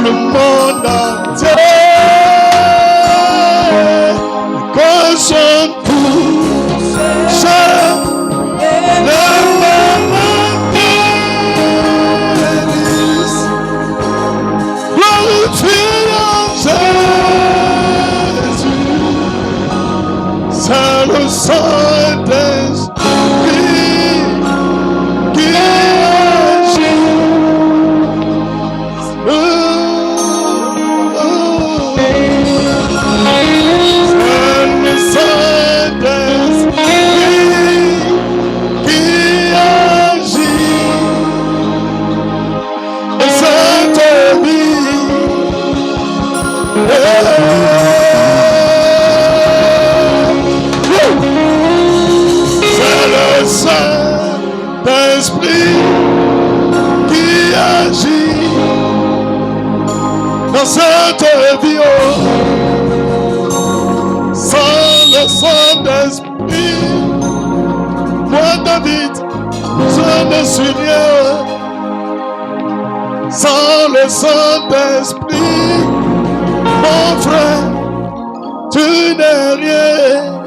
le monde entier. Que sont tous les malades glorifiant Jésus. C'est le Saint-Esprit qui agit. Saint-Esprit qui agit dans cette vie. Sans le Saint-Esprit, moi David, je ne suis rien. Sans le Saint-Esprit, mon frère, tu n'es rien.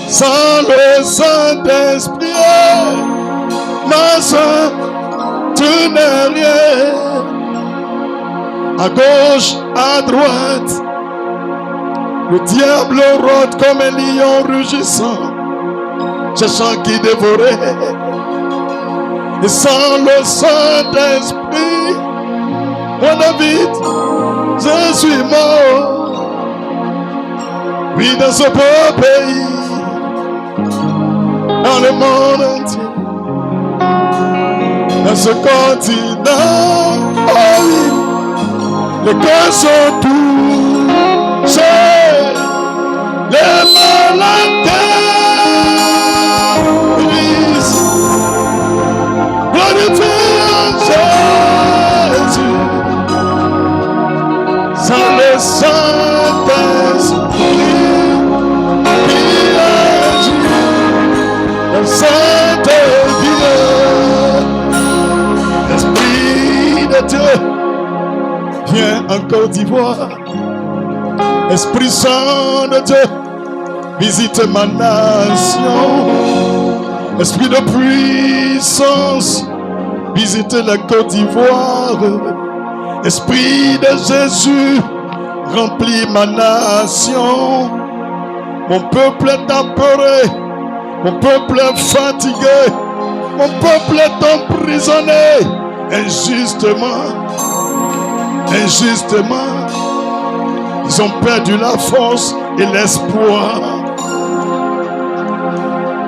Sans le Saint-Esprit, ma soeur, tu n'es rien. À gauche, à droite, le diable rôde comme un lion rugissant, cherchant qui dévorer. Et sans le Saint-Esprit, mon David, je suis mort. Oui, dans ce beau pays, dans le monde entier, dans ce continent, oh oui, les cœurs sont touchés, les malades guérissent, glorifiant Jésus, sans le Saint-Esprit qui agit. Saint-Dieu, Esprit de Dieu, viens en Côte d'Ivoire. Esprit Saint de Dieu, visite ma nation. Esprit de puissance, visite la Côte d'Ivoire. Esprit de Jésus, remplis ma nation. Mon peuple est apeuré. Mon peuple est fatigué, mon peuple est emprisonné, injustement, ils ont perdu la force et l'espoir,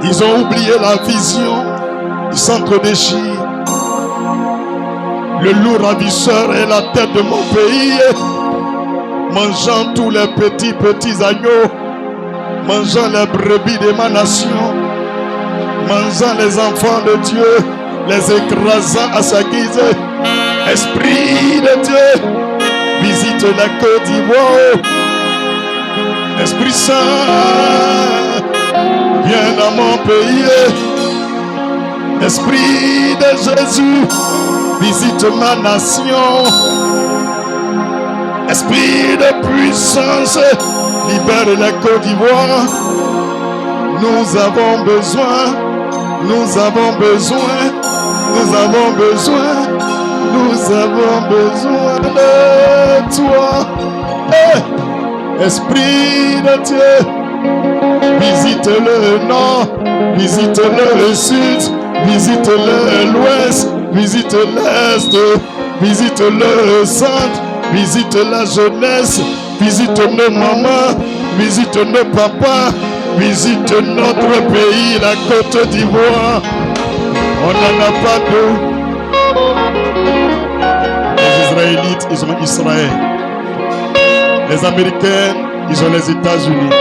ils ont oublié la vision, ils s'entre-déchirent. Le loup ravisseur est la tête de mon pays, mangeant tous les petits agneaux, mangeant les brebis de ma nation, mangeant les enfants de Dieu, les écrasant à sa guise. Esprit de Dieu, visite la Côte d'Ivoire. Esprit Saint, viens dans mon pays. Esprit de Jésus, visite ma nation. Esprit de puissance, libère la Côte d'Ivoire. Nous avons besoin de toi. Esprit de Dieu, visite le nord, visite le sud, visite l'ouest, visite l'est, visite le centre, visite la jeunesse, visite nos mamans, visite nos papas, visite notre pays, la Côte d'Ivoire. On n'en a pas d'eau. Les Israélites, ils ont Israël. Les Américains, ils ont les États-Unis.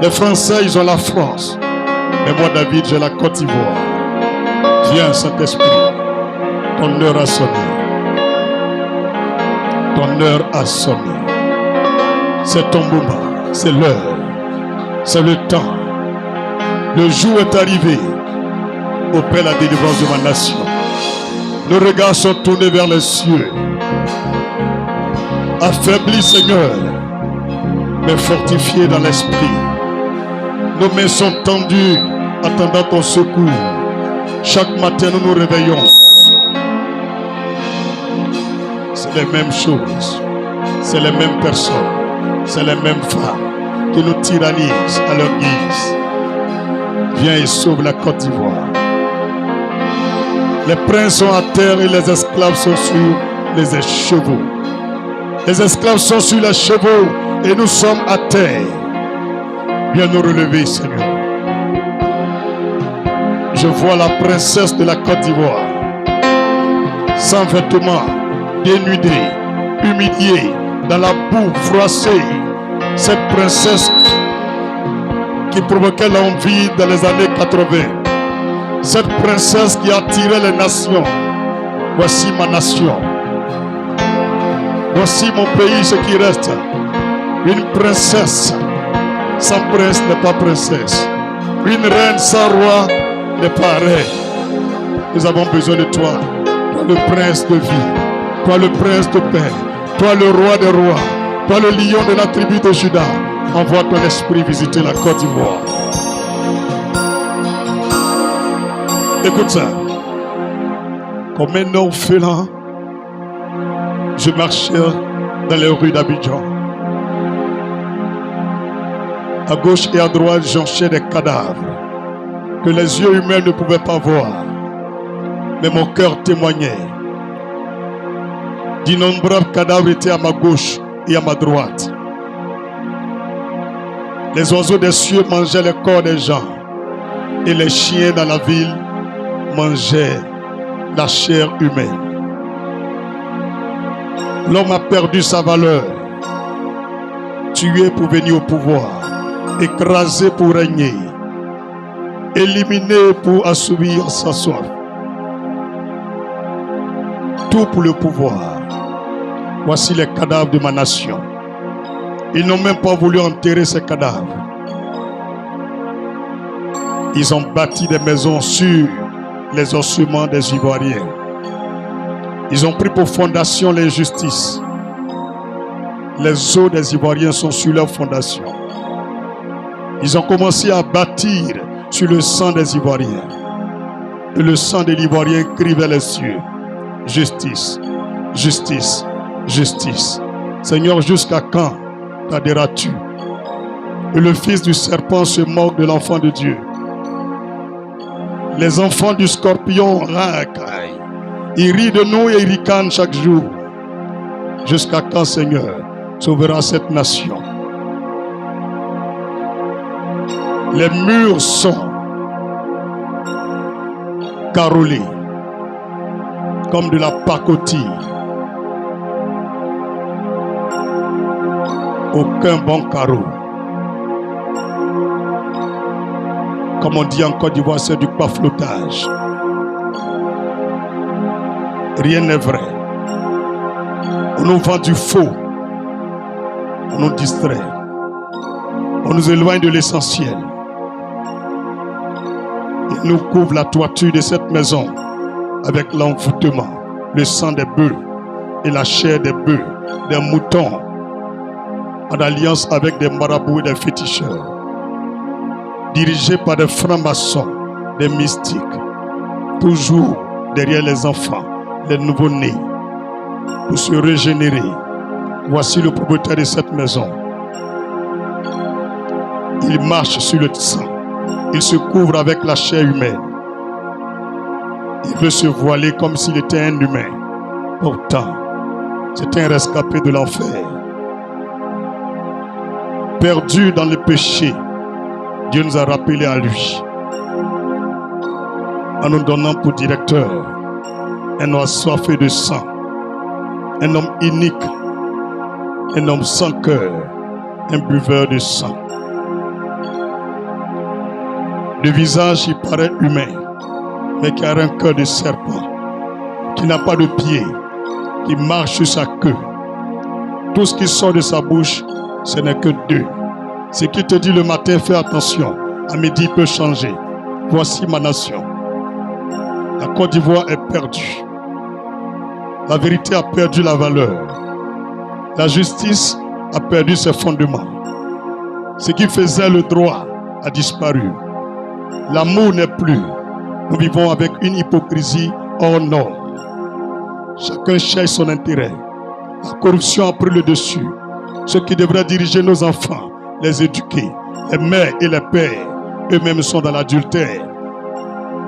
Les Français, ils ont la France. Mais moi, David, j'ai la Côte d'Ivoire. Viens, Saint-Esprit. Ton heure a sonné. Ton heure a sonné. C'est ton moment. C'est l'heure. C'est le temps. Le jour est arrivé. Opère la délivrance de ma nation. Nos regards sont tournés vers les cieux. Affaiblis, Seigneur, mais fortifiés dans l'esprit. Nos mains sont tendues, attendant ton secours. Chaque matin, nous nous réveillons. C'est les mêmes choses. C'est les mêmes personnes. C'est les mêmes femmes qui nous tyrannisent à leur guise. Viens et sauve la Côte d'Ivoire. Les princes sont à terre et les esclaves sont sur les chevaux. Les esclaves sont sur les chevaux et nous sommes à terre. Viens nous relever, Seigneur. Je vois la princesse de la Côte d'Ivoire, sans vêtements, dénudée, humiliée, dans la boue, froissée. Cette princesse qui provoquait l'envie dans les années 80. Cette princesse qui attirait les nations. Voici ma nation. Voici mon pays, ce qui reste. Une princesse sans prince n'est pas princesse. Une reine sans roi n'est pas reine. Nous avons besoin de toi. Toi le prince de vie. Toi le prince de paix. Toi le roi des rois. Toi le lion de la tribu de Juda. Envoie ton esprit visiter la Côte d'Ivoire. Écoute ça. Comme un orphelin, je marchais dans les rues d'Abidjan. À gauche et à droite, jonchais des cadavres que les yeux humains ne pouvaient pas voir. Mais mon cœur témoignait. D'innombrables cadavres étaient à ma gauche et à ma droite. Les oiseaux des cieux mangeaient les corps des gens. Et les chiens dans la ville mangeaient la chair humaine. L'homme a perdu sa valeur. Tué pour venir au pouvoir. Écrasé pour régner. Éliminé pour assouvir sa soif. Tout pour le pouvoir. Voici les cadavres de ma nation. Ils n'ont même pas voulu enterrer ces cadavres. Ils ont bâti des maisons sur les ossements des Ivoiriens. Ils ont pris pour fondation l'injustice. Les os des Ivoiriens sont sur leur fondation. Ils ont commencé à bâtir sur le sang des Ivoiriens. Et le sang de l'Ivoirien crie vers les cieux. Justice, justice, justice. Seigneur, jusqu'à quand t'adhéreras-tu? Et le fils du serpent se moque de l'enfant de Dieu. Les enfants du scorpion racaillent. Ils rient de nous et ils ricanent chaque jour. Jusqu'à quand, Seigneur, sauvera cette nation? Les murs sont carrelés comme de la pacotille. Aucun bon carreau. Comme on dit en Côte d'Ivoire, c'est du baflotage. Rien n'est vrai. On nous vend du faux. On nous distrait. On nous éloigne de l'essentiel. Il nous couvre la toiture de cette maison avec l'envoûtement, le sang des bœufs et la chair des bœufs, des moutons, en alliance avec des marabouts et des féticheurs, dirigés par des francs-maçons, des mystiques, toujours derrière les enfants, les nouveau-nés, pour se régénérer. Voici le propriétaire de cette maison. Il marche sur le sang. Il se couvre avec la chair humaine. Il veut se voiler comme s'il était un humain. Pourtant, c'est un rescapé de l'enfer. Perdu dans le péché, Dieu nous a rappelé à lui. En nous donnant pour directeur un homme assoiffé de sang, un homme inique, un homme sans cœur, un buveur de sang. Le visage, il paraît humain, mais qui a un cœur de serpent, qui n'a pas de pied, qui marche sur sa queue. Tout ce qui sort de sa bouche, ce n'est que deux. Ce qui te dit le matin, fais attention, à midi il peut changer. Voici ma nation. La Côte d'Ivoire est perdue. La vérité a perdu la valeur. La justice a perdu ses fondements. Ce qui faisait le droit a disparu. L'amour n'est plus. Nous vivons avec une hypocrisie hors norme. Chacun cherche son intérêt. La corruption a pris le dessus. Ceux qui devraient diriger nos enfants, les éduquer, les mères et les pères, eux-mêmes sont dans l'adultère,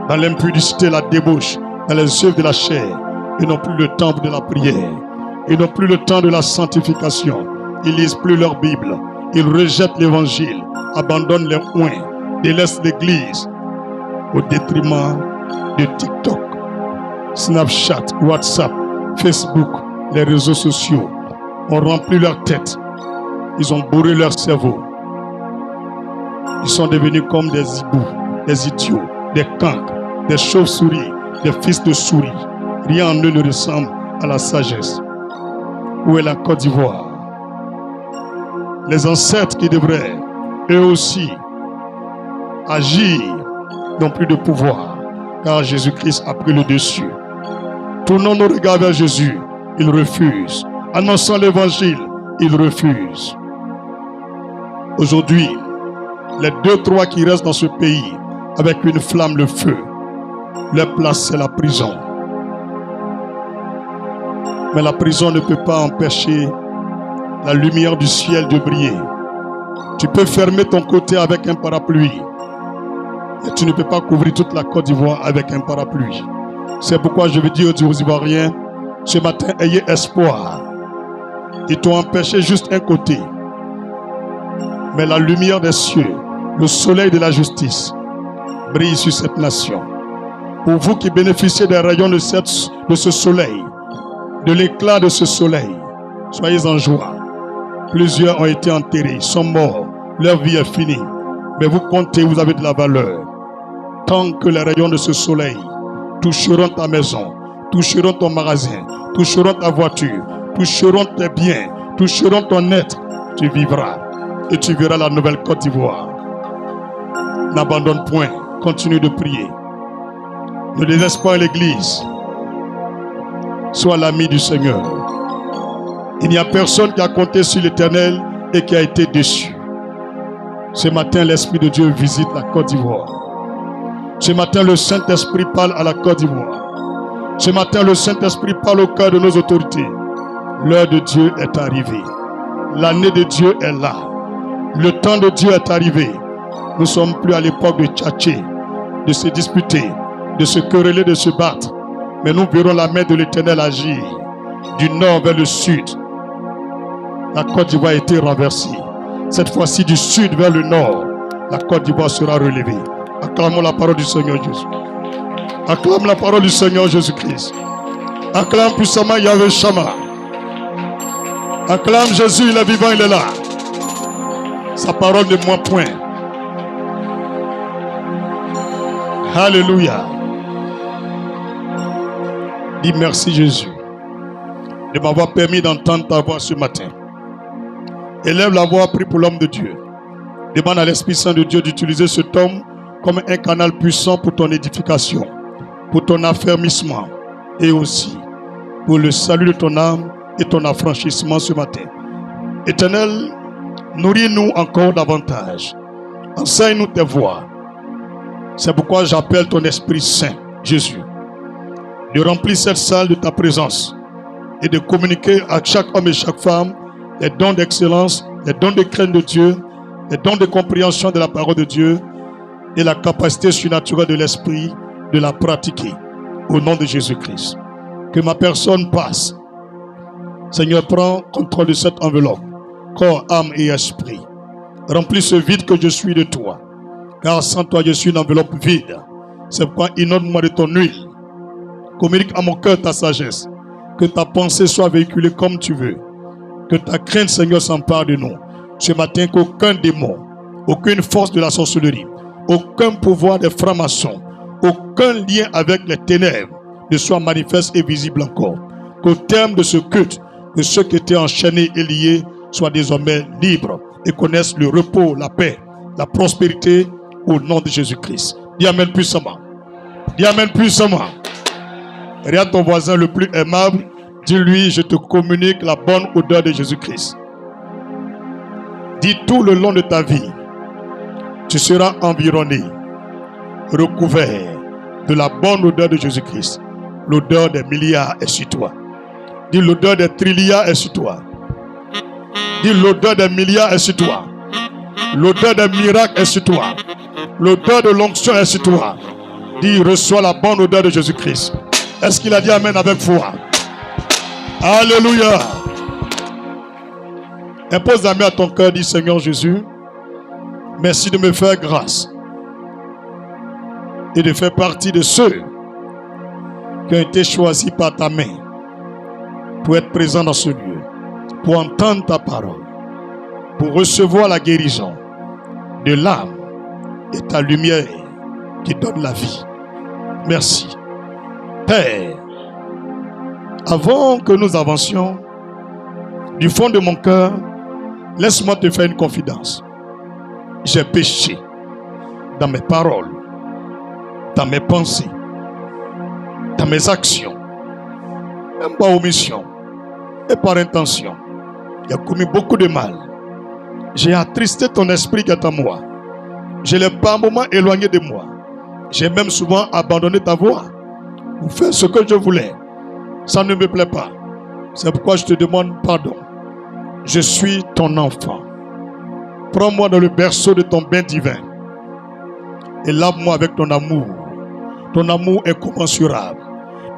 dans l'impudicité, la débauche, dans les œuvres de la chair. Ils n'ont plus le temps de la prière. Ils n'ont plus le temps de la sanctification. Ils lisent plus leur Bible. Ils rejettent l'évangile, abandonnent les oins, délaissent l'église au détriment de TikTok, Snapchat, WhatsApp, Facebook, les réseaux sociaux. On remplit leur tête. Ils ont bourré leur cerveau. Ils sont devenus comme des hiboux, des idiots, des cancres, des chauves-souris, des fils de souris. Rien en eux ne ressemble à la sagesse. Où est la Côte d'Ivoire? Les ancêtres qui devraient, eux aussi, agir, n'ont plus de pouvoir, car Jésus-Christ a pris le dessus. Tournons nos regards vers Jésus, il refuse. Annonçons l'évangile, il refuse. Aujourd'hui, les 2-3 qui restent dans ce pays, avec une flamme, le feu, leur place c'est la prison. Mais la prison ne peut pas empêcher la lumière du ciel de briller. Tu peux fermer ton côté avec un parapluie, mais tu ne peux pas couvrir toute la Côte d'Ivoire avec un parapluie. C'est pourquoi je veux dire aux Ivoiriens, ce matin, ayez espoir. Ils t'ont empêché juste un côté. Mais la lumière des cieux, le soleil de la justice, brille sur cette nation. Pour vous qui bénéficiez des rayons de ce soleil, de l'éclat de ce soleil, soyez en joie. Plusieurs ont été enterrés, sont morts, leur vie est finie. Mais vous comptez, vous avez de la valeur. Tant que les rayons de ce soleil toucheront ta maison, toucheront ton magasin, toucheront ta voiture, toucheront tes biens, toucheront ton être, tu vivras et tu verras la nouvelle Côte d'Ivoire. N'abandonne point, continue de prier. Ne désespère pas l'Église. Sois l'ami du Seigneur. Il n'y a personne qui a compté sur l'Éternel et qui a été déçu. Ce matin, l'Esprit de Dieu visite la Côte d'Ivoire. Ce matin, le Saint-Esprit parle à la Côte d'Ivoire. Ce matin, le Saint-Esprit parle au cœur de nos autorités. L'heure de Dieu est arrivée. L'année de Dieu est là. Le temps de Dieu est arrivé. Nous ne sommes plus à l'époque de tchatcher, de se disputer, de se quereller, de se battre. Mais nous verrons la main de l'Éternel agir du nord vers le sud. La Côte d'Ivoire a été renversée. Cette fois-ci du sud vers le nord, la Côte d'Ivoire sera relevée. Acclamons la parole du Seigneur Jésus. Acclame la parole du Seigneur Jésus-Christ. Acclame puissamment Yahvé Shammah. Acclame Jésus, il est vivant, il est là. Sa parole ne ment point. Alléluia. Dis merci Jésus de m'avoir permis d'entendre ta voix ce matin. Élève la voix, prie pour l'homme de Dieu. Demande à l'Esprit Saint de Dieu d'utiliser cet homme comme un canal puissant pour ton édification, pour ton affermissement et aussi pour le salut de ton âme et ton affranchissement ce matin. Éternel, nourris-nous encore davantage. Enseigne-nous tes voies. C'est pourquoi j'appelle ton Esprit Saint, Jésus, de remplir cette salle de ta présence et de communiquer à chaque homme et chaque femme les dons d'excellence, les dons de crainte de Dieu, les dons de compréhension de la parole de Dieu et la capacité surnaturelle de l'Esprit de la pratiquer. Au nom de Jésus-Christ. Que ma personne passe. Seigneur, prends contrôle de cette enveloppe, corps, âme et esprit. Remplis ce vide que je suis de toi. Car sans toi, je suis une enveloppe vide. C'est pourquoi inonde-moi de ton huile. Communique à mon cœur ta sagesse. Que ta pensée soit véhiculée comme tu veux. Que ta crainte, Seigneur, s'empare de nous. Ce matin, qu'aucun démon, aucune force de la sorcellerie, aucun pouvoir des francs-maçons, aucun lien avec les ténèbres ne soit manifeste et visible encore. Qu'au terme de ce culte, que ceux qui étaient enchaînés et liés soient désormais libres et connaissent le repos, la paix, la prospérité au nom de Jésus-Christ. Dis Amen puissamment. Dis Amen puissamment. Regarde ton voisin le plus aimable. Dis-lui, je te communique la bonne odeur de Jésus-Christ. Dis tout le long de ta vie, tu seras environné, recouvert de la bonne odeur de Jésus-Christ. L'odeur des milliards est sur toi. Dis l'odeur des trilliards est sur toi. Dis l'odeur des milliards est sur toi. L'odeur des miracles est sur toi. L'odeur de l'onction est sur toi. Dis reçois la bonne odeur de Jésus-Christ. Est-ce qu'il a dit amen avec foi? Alléluia. Impose la main à ton cœur, dis Seigneur Jésus, merci de me faire grâce et de faire partie de ceux qui ont été choisis par ta main pour être présents dans ce lieu, pour entendre ta parole, pour recevoir la guérison de l'âme et ta lumière qui donne la vie. Merci. Père, avant que nous avancions, du fond de mon cœur, laisse-moi te faire une confidence. J'ai péché dans mes paroles, dans mes pensées, dans mes actions, même par omission et par intention. J'ai commis beaucoup de mal. J'ai attristé ton esprit qui est en moi. Je l'ai par moments éloigné de moi. J'ai même souvent abandonné ta voie pour faire ce que je voulais. Ça ne me plaît pas. C'est pourquoi je te demande pardon. Je suis ton enfant. Prends-moi dans le berceau de ton bain divin et lave-moi avec ton amour. Ton amour est incommensurable.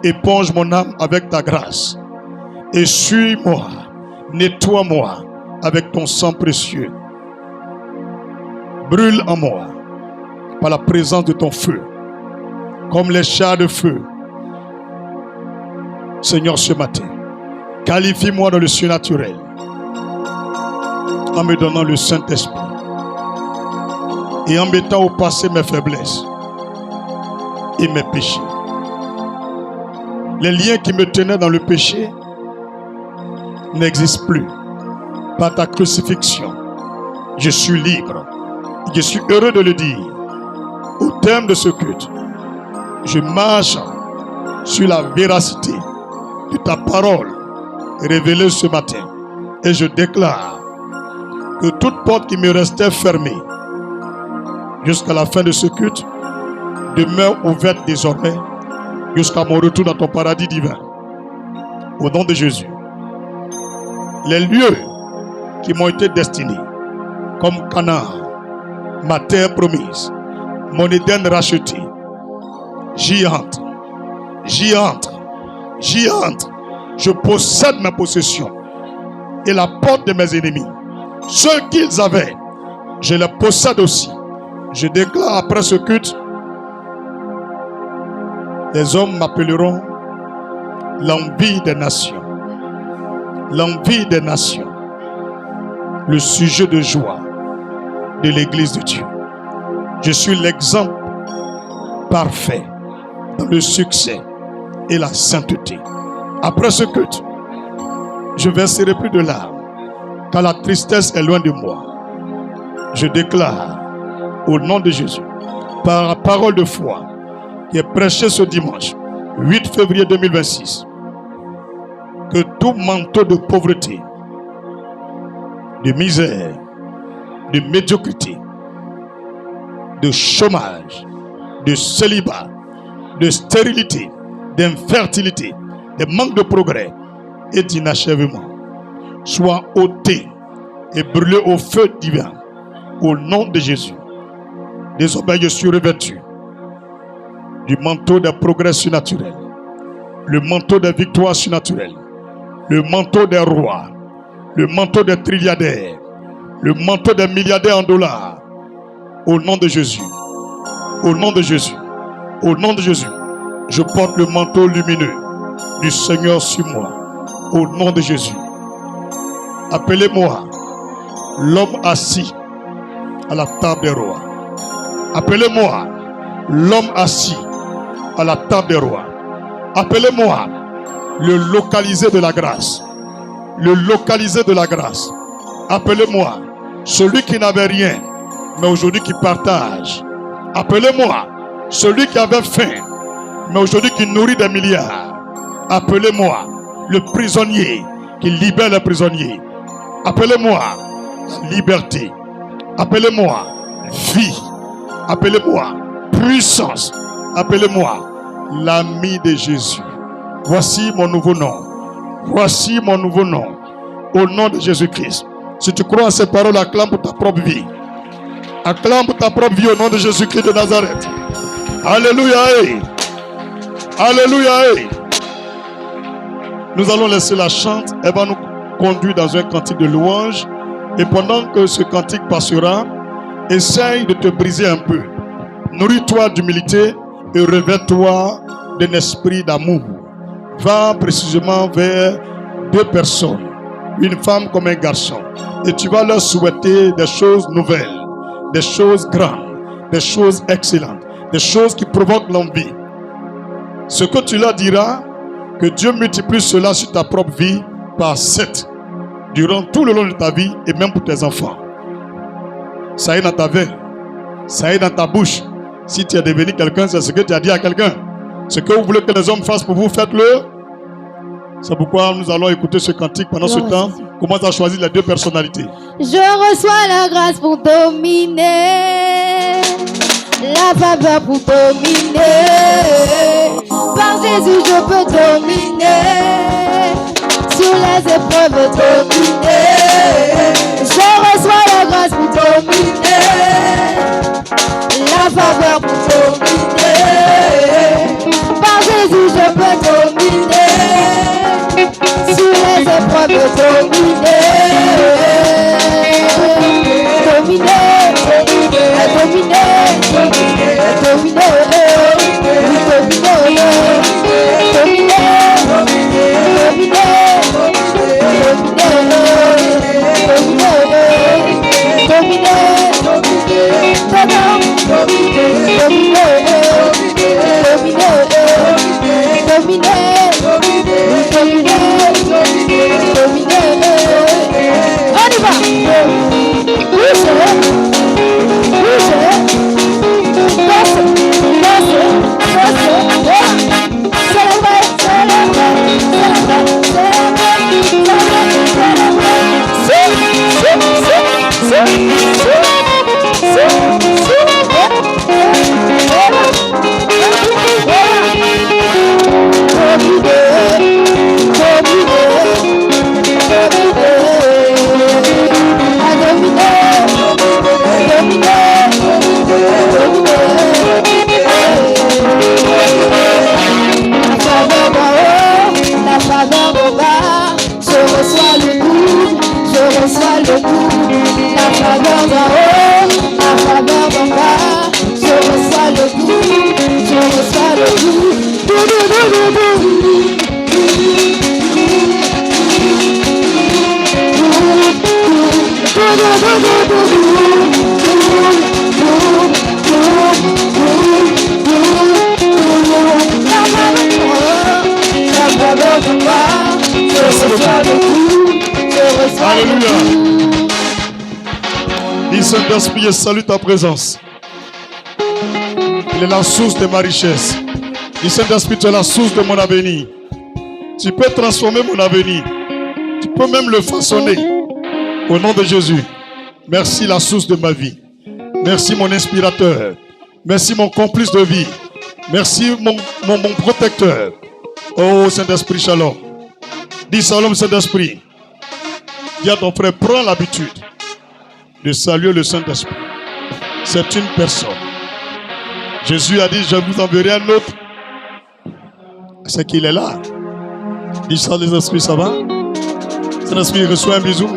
Éponge mon âme avec ta grâce. Essuie-moi, nettoie-moi avec ton sang précieux. Brûle en moi par la présence de ton feu, comme les chars de feu. Seigneur, ce matin, qualifie-moi dans le surnaturel en me donnant le Saint-Esprit et en mettant au passé mes faiblesses et mes péchés. Les liens qui me tenaient dans le péché n'existent plus. Par ta crucifixion, je suis libre. Je suis heureux de le dire. Au terme de ce culte, je marche sur la véracité de ta parole révélée ce matin. Et je déclare que toute porte qui me restait fermée jusqu'à la fin de ce culte demeure ouverte désormais jusqu'à mon retour dans ton paradis divin. Au nom de Jésus. Les lieux qui m'ont été destinés, comme Canaan, ma terre promise, mon Éden racheté, j'y entre, j'y entre, j'y entre. Je possède ma possession et la porte de mes ennemis. Ceux qu'ils avaient, je les possède aussi. Je déclare après ce culte, les hommes m'appelleront l'envie des nations. L'envie des nations. Le sujet de joie de l'Église de Dieu. Je suis l'exemple parfait dans le succès et la sainteté. Après ce culte, je verserai plus de larmes, car la tristesse est loin de moi. Je déclare au nom de Jésus, par la parole de foi qui est prêchée ce dimanche, 8 février 2026, que tout manteau de pauvreté, de misère, de médiocrité, de chômage, de célibat, de stérilité, d'infertilité, de manque de progrès et d'inachèvement soit ôté et brûlé au feu divin au nom de Jésus. Désormais, je suis revêtu du manteau des progrès surnaturels, le manteau des victoires surnaturelles, le manteau des rois, le manteau des trilliardaires, le manteau des milliardaires en dollars. Au nom de Jésus, au nom de Jésus, au nom de Jésus, je porte le manteau lumineux du Seigneur sur moi. Au nom de Jésus, appelez-moi l'homme assis à la table des rois. Appelez-moi l'homme assis à la table des rois. Appelez-moi le localisé de la grâce. Le localisé de la grâce. Appelez-moi celui qui n'avait rien, mais aujourd'hui qui partage. Appelez-moi celui qui avait faim, mais aujourd'hui qui nourrit des milliards. Appelez-moi le prisonnier, qui libère les prisonniers. Appelez-moi liberté. Appelez-moi vie. Appelez-moi puissance. Appelez-moi l'ami de Jésus. Voici mon nouveau nom. Voici mon nouveau nom. Au nom de Jésus-Christ. Si tu crois à ces paroles, acclame pour ta propre vie. Acclame pour ta propre vie au nom de Jésus-Christ de Nazareth. Alléluia. Alléluia. Nous allons laisser la chante. Elle va nous conduire dans un cantique de louange. Et pendant que ce cantique passera, essaye de te briser un peu. Nourris-toi d'humilité et revêt-toi d'un esprit d'amour. Va précisément vers deux personnes, une femme comme un garçon. Et tu vas leur souhaiter des choses nouvelles, des choses grandes, des choses excellentes, des choses qui provoquent l'envie. Ce que tu leur diras, que Dieu multiplie cela sur ta propre vie par 7 durant tout le long de ta vie et même pour tes enfants. Ça est dans ta veine, ça est dans ta bouche. Si tu es devenu quelqu'un, c'est ce que tu as dit à quelqu'un. Ce que vous voulez que les hommes fassent pour vous, faites-le. C'est pourquoi nous allons écouter ce cantique. Pendant ce temps, commence à choisir les deux personnalités. Je reçois la grâce pour dominer, la faveur pour dominer. Par Jésus, je peux dominer, sur les épreuves dominer. Je reçois la grâce pour dominer, la faveur pour dominer. Par Jésus, je peux dominer, sur les épreuves dominer. Dominer, dominer, dominer, Alléluia. Dis Saint-Esprit, je salue ta présence. Il est la source de ma richesse. Dis Saint-Esprit, tu es la source de mon avenir. Tu peux transformer mon avenir. Tu peux même le façonner. Au nom de Jésus. Merci la source de ma vie. Merci mon inspirateur. Merci mon complice de vie. Merci mon protecteur. Oh Saint-Esprit, shalom. Dis shalom Saint-Esprit. Dis à ton frère, prends l'habitude de saluer le Saint-Esprit. C'est une personne. Jésus a dit, je vous enverrai un autre. C'est qu'il est là. Dis ça les esprits, ça va? Saint-Esprit, reçois un bisou.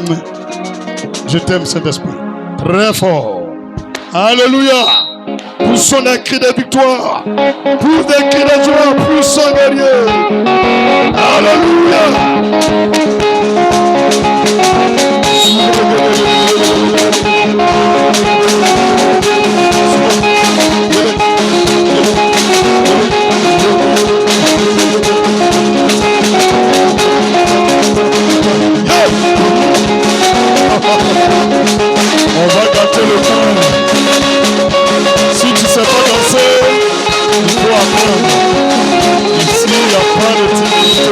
Je t'aime Saint-Esprit. Très fort. Alléluia. Poussons des cris de victoire. Pousse des cris de joie. Poussons guerrier. Alléluia. On va gâter le temps. Si tu ne sais pas danser, il faut apprendre. Ici, il n'y a pas de timidité.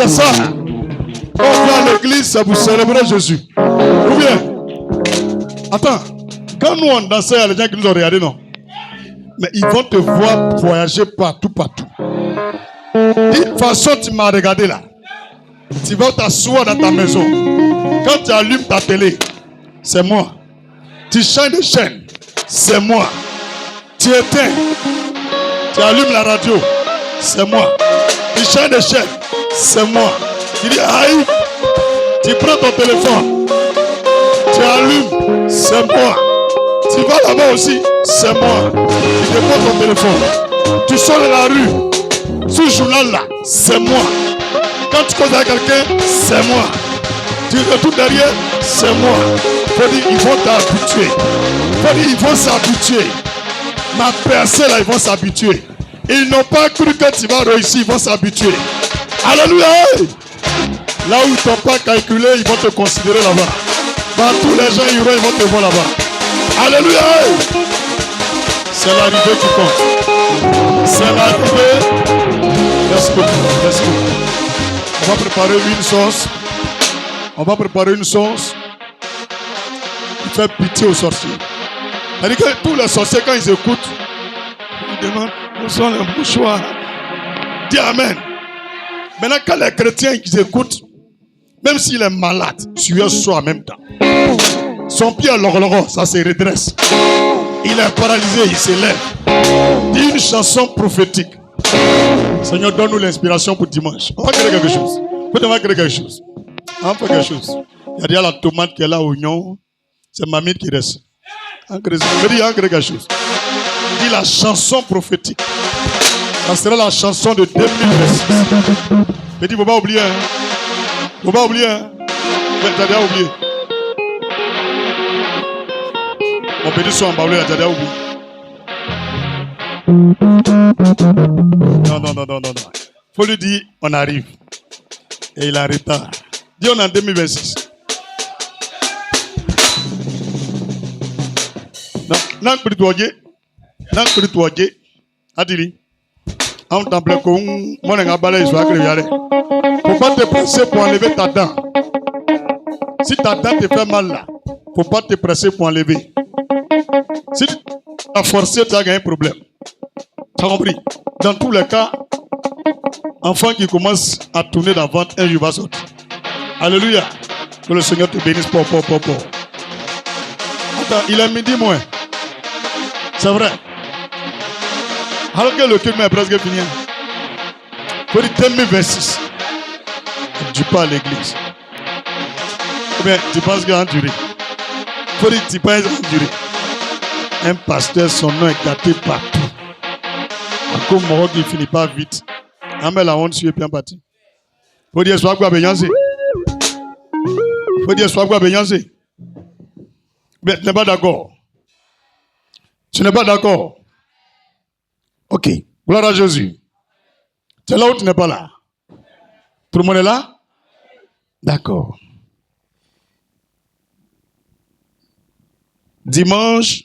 C'est ça. Quand on vient à l'église, c'est pour célébrer Jésus. Ou bien, attends, quand nous on dansait, il y a les gens qui nous ont regardé, non? Mais ils vont te voir voyager partout, partout. De toute façon, tu m'as regardé là. Tu vas t'asseoir dans ta maison. Quand tu allumes ta télé, c'est moi. Tu changes de chaîne, c'est moi. Tu éteins, tu allumes la radio, c'est moi. Tu changes de chaîne, c'est moi. Tu dis aïe, tu prends ton téléphone, tu allumes, c'est moi. Tu vas là-bas aussi, c'est moi. Tu déposes ton téléphone, tu sors de la rue, ce journal là, c'est moi. Quand tu causes avec quelqu'un, c'est moi. Tu retournes derrière, c'est moi. Faut dire, ils vont t'habituer. Faut dire, ils vont s'habituer. Ma personne là, ils vont s'habituer. Ils n'ont pas cru que tu vas réussir, ils vont s'habituer. Alléluia! Là où ils n'ont pas calculé, ils vont te considérer là-bas. Partout les gens iront, ils vont te voir là-bas. Alléluia! C'est l'arrivée qui compte. C'est l'arrivée. Let's go. Let's go. On va préparer une sauce. On va préparer une sauce qui fait pitié aux sorciers. C'est-à-dire que tous les sorciers, quand ils écoutent, ils demandent où sont les mouchoirs. Dis Amen. Maintenant, quand les chrétiens ils écoutent, même s'il est malade, sueur soit en même temps. Son pied à l'orloro, ça se redresse. Il est paralysé, il s'élève. Dis une chanson prophétique. Seigneur, donne-nous l'inspiration pour dimanche. On va créer quelque chose. On va créer quelque chose. On va faire quelque chose. Il y a déjà la tomate qui est là, oignon. C'est ma mine qui reste. On va créer quelque chose. Dis la chanson prophétique. Ça sera la chanson de 2026. Mais dis, il ne faut pas oublier. Il ne faut pas oublier. Tu as déjà oublié. Mon petit son embaumé, tu as déjà oublié. Non. Il faut lui dire, on arrive. Et il est en retard. Dis, on est en 2026. Non, non, Adili. On t'appelle comme mon engabalé, soit agréable. Faut pas te presser pour enlever ta dent. Si ta dent te fait mal là, faut pas te presser pour enlever. Si tu as forcé, tu as gagné un problème. Tu as compris? Dans tous les cas, enfant qui commence à tourner d'avant, un jour va sortir. Alléluia. Que le Seigneur te bénisse. Attends, il est midi moins. C'est vrai. Alors que le culte est presque fini. Faut dire, t'aimes 26. Tu dis pas à l'église. Ou bien, tu penses qu'il a enduré. Faut dire, tu penses qu'il a enduré. Un pasteur, son nom est gâté partout. Comme mort qui finit pas vite. Mais la honte, tu es bien parti. Faut dire, sois quoi, Beyoncé. Faut dire, sois quoi, Beyoncé. Mais tu n'es pas d'accord. Tu n'es pas d'accord. Ok. Gloire à Jésus. C'est là où tu n'es pas là. Tout le monde est là? D'accord. Dimanche,